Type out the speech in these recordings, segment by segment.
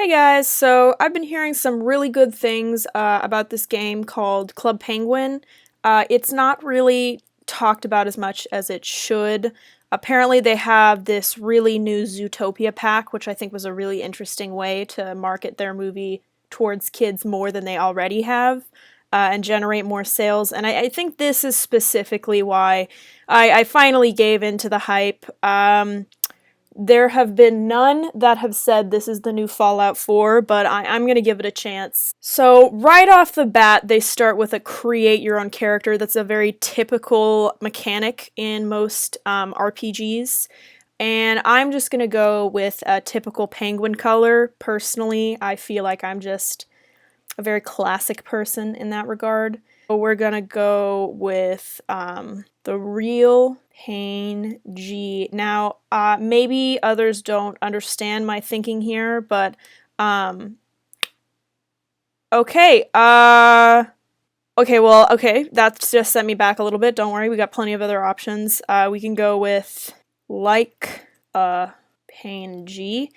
Hey guys, so I've been hearing some really good things about this game called Club Penguin. It's not really talked about as much as it should. Apparently, they have this really new Zootopia pack, which I think was a really interesting way to market their movie towards kids more than they already have and generate more sales. And I think this is specifically why I finally gave in to the hype. There have been none that have said this is the new Fallout 4, but I'm gonna give it a chance. So, right off the bat, they start with a create your own character. That's a very typical mechanic in most RPGs. And I'm just gonna go with a typical penguin color. Personally, I feel like I'm just a very classic person in that regard. So we're gonna go with the real Pain G. Now, maybe others don't understand my thinking here, but okay, okay, that's just sent me back a little bit. Don't worry, we got plenty of other options. We can go with like Pain G.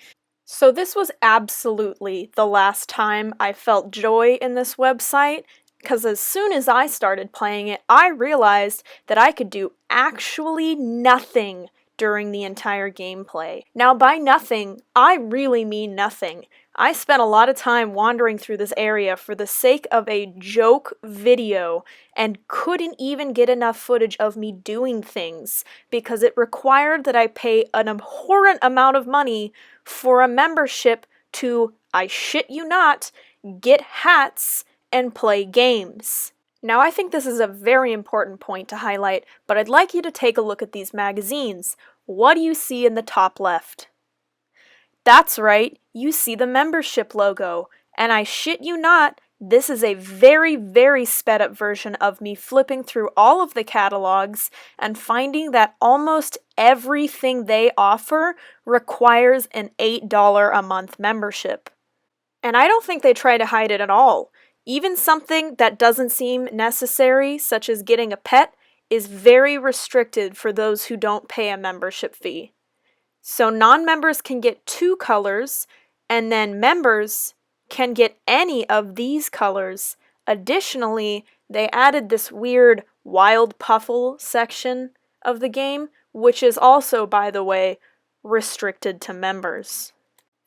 So this was absolutely the last time I felt joy in this website, because as soon as I started playing it, I realized that I could do actually nothing during the entire gameplay. Now, by nothing, I really mean nothing. I spent a lot of time wandering through this area for the sake of a joke video and couldn't even get enough footage of me doing things because it required that I pay an abhorrent amount of money for a membership to, I shit you not, get hats and play games. Now, I think this is a very important point to highlight, but I'd like you to take a look at these magazines. What do you see in the top left? That's right, you see the membership logo, and I shit you not, this is a very, very sped up version of me flipping through all of the catalogs and finding that almost everything they offer requires an $8 a month membership. And I don't think they try to hide it at all. Even something that doesn't seem necessary, such as getting a pet, is very restricted for those who don't pay a membership fee. So non-members can get 2 colors, and then members can get any of these colors. Additionally, they added this weird wild puffle section of the game, which is also, by the way, restricted to members.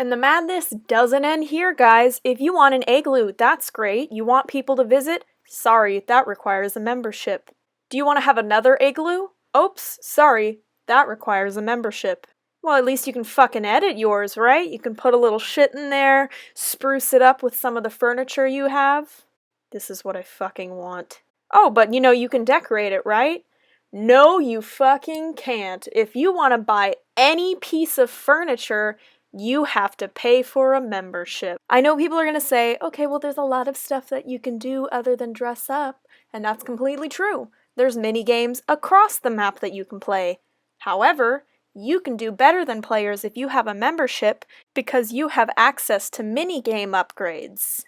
And the madness doesn't end here, guys. If you want an igloo, that's great. You want people to visit? Sorry, that requires a membership. Do you want to have another igloo? Oops, sorry, that requires a membership. Well, at least you can fucking edit yours, right? You can put a little shit in there, spruce it up with some of the furniture you have. This is what I fucking want. Oh, but you can decorate it, right? No, you fucking can't. If you want to buy any piece of furniture, you have to pay for a membership. I know people are going to say, okay, well, there's a lot of stuff that you can do other than dress up, and that's completely true. There's mini games across the map that you can play. However, you can do better than players if you have a membership because you have access to mini-game upgrades.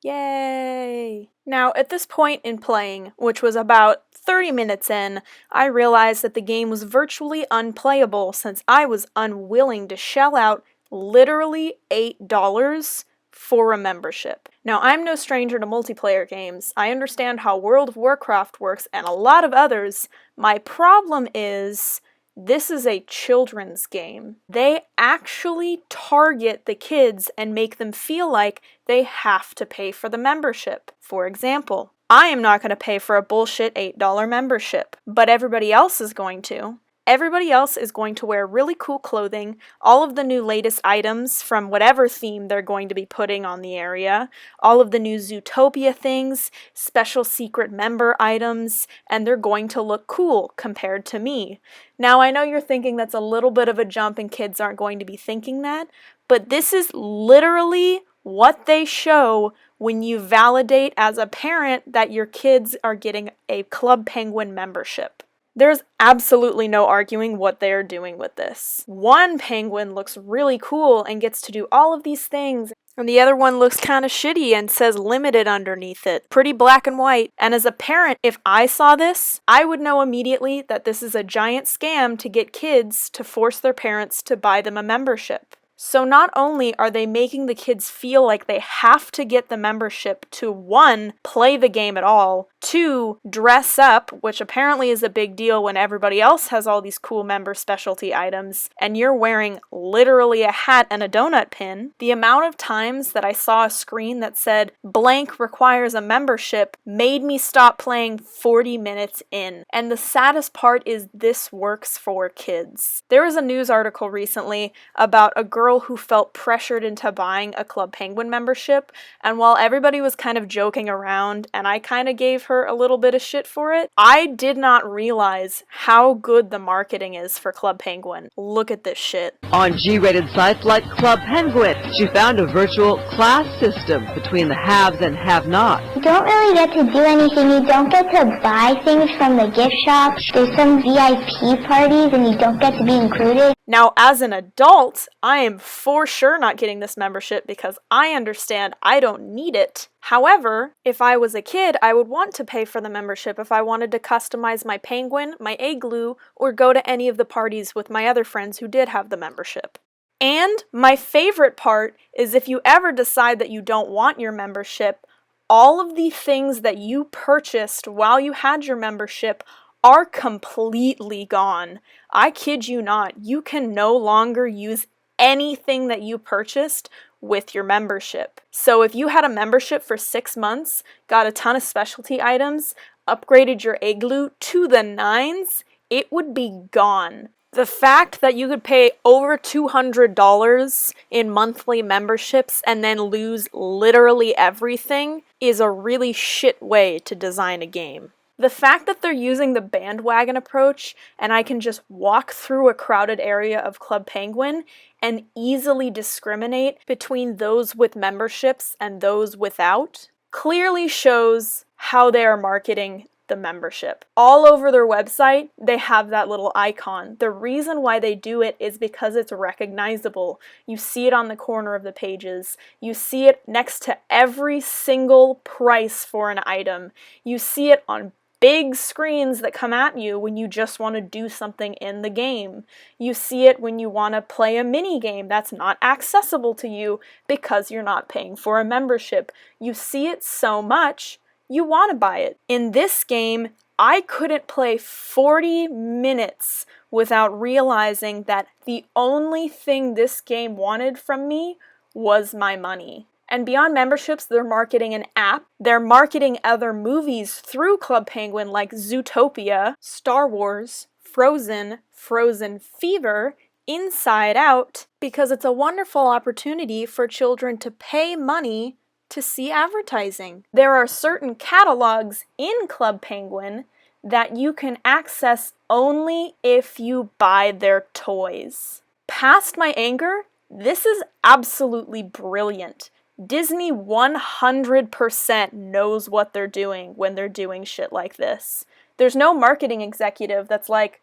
Yay! Now, at this point in playing, which was about 30 minutes in, I realized that the game was virtually unplayable since I was unwilling to shell out literally $8 for a membership. Now, I'm no stranger to multiplayer games. I understand how World of Warcraft works and a lot of others. My problem is, this is a children's game. They actually target the kids and make them feel like they have to pay for the membership. For example, I am not going to pay for a bullshit $8 membership, but everybody else is going to. Everybody else is going to wear really cool clothing, all of the new latest items from whatever theme they're going to be putting on the area, all of the new Zootopia things, special secret member items, and they're going to look cool compared to me. Now, I know you're thinking that's a little bit of a jump and kids aren't going to be thinking that, but this is literally what they show when you validate as a parent that your kids are getting a Club Penguin membership. There's absolutely no arguing what they are doing with this. One penguin looks really cool and gets to do all of these things, and the other one looks kind of shitty and says limited underneath it. Pretty black and white. And as a parent, if I saw this, I would know immediately that this is a giant scam to get kids to force their parents to buy them a membership. So not only are they making the kids feel like they have to get the membership to 1, play the game at all, 2, dress up, which apparently is a big deal when everybody else has all these cool member specialty items, and you're wearing literally a hat and a donut pin. The amount of times that I saw a screen that said, blank requires a membership, made me stop playing 40 minutes in. And the saddest part is this works for kids. There was a news article recently about a girl who felt pressured into buying a Club Penguin membership, and while everybody was kind of joking around and I kind of gave her a little bit of shit for it, I did not realize how good the marketing is for Club Penguin. Look at this shit. On G-rated sites like Club Penguin, she found a virtual class system between the haves and have-nots. You don't really get to do anything. You don't get to buy things from the gift shop. There's some VIP parties and you don't get to be included. Now, as an adult, I am for sure not getting this membership because I understand I don't need it. However, if I was a kid, I would want to pay for the membership if I wanted to customize my penguin, my igloo, or go to any of the parties with my other friends who did have the membership. And my favorite part is if you ever decide that you don't want your membership, all of the things that you purchased while you had your membership are completely gone. I kid you not, you can no longer use anything that you purchased with your membership. So if you had a membership for 6 months, got a ton of specialty items, upgraded your igloo to the nines, it would be gone. The fact that you could pay over $200 in monthly memberships and then lose literally everything is a really shit way to design a game. The fact that they're using the bandwagon approach and I can just walk through a crowded area of Club Penguin and easily discriminate between those with memberships and those without clearly shows how they are marketing the membership. All over their website, they have that little icon. The reason why they do it is because it's recognizable. You see it on the corner of the pages. You see it next to every single price for an item. You see it on big screens that come at you when you just want to do something in the game. You see it when you want to play a mini game that's not accessible to you because you're not paying for a membership. You see it so much, you want to buy it. In this game, I couldn't play 40 minutes without realizing that the only thing this game wanted from me was my money. And beyond memberships, they're marketing an app. They're marketing other movies through Club Penguin like Zootopia, Star Wars, Frozen, Frozen Fever, Inside Out, because it's a wonderful opportunity for children to pay money to see advertising. There are certain catalogs in Club Penguin that you can access only if you buy their toys. Past my anger, this is absolutely brilliant. Disney 100% knows what they're doing when they're doing shit like this. There's no marketing executive that's like,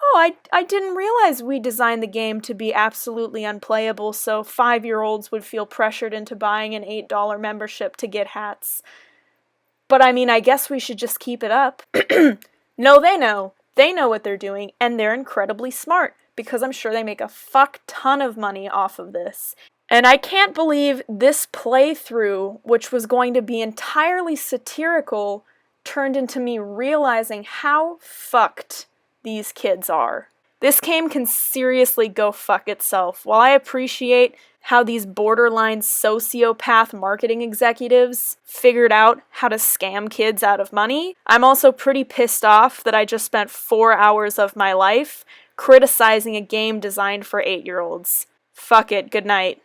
oh, I didn't realize we designed the game to be absolutely unplayable, so 5-year-olds would feel pressured into buying an $8 membership to get hats. But I mean, I guess we should just keep it up. No, they know. They know what they're doing, and they're incredibly smart, because I'm sure they make a fuck ton of money off of this. And I can't believe this playthrough, which was going to be entirely satirical, turned into me realizing how fucked these kids are. This game can seriously go fuck itself. While I appreciate how these borderline sociopath marketing executives figured out how to scam kids out of money, I'm also pretty pissed off that I just spent 4 hours of my life criticizing a game designed for 8-year-olds. Fuck it, good night.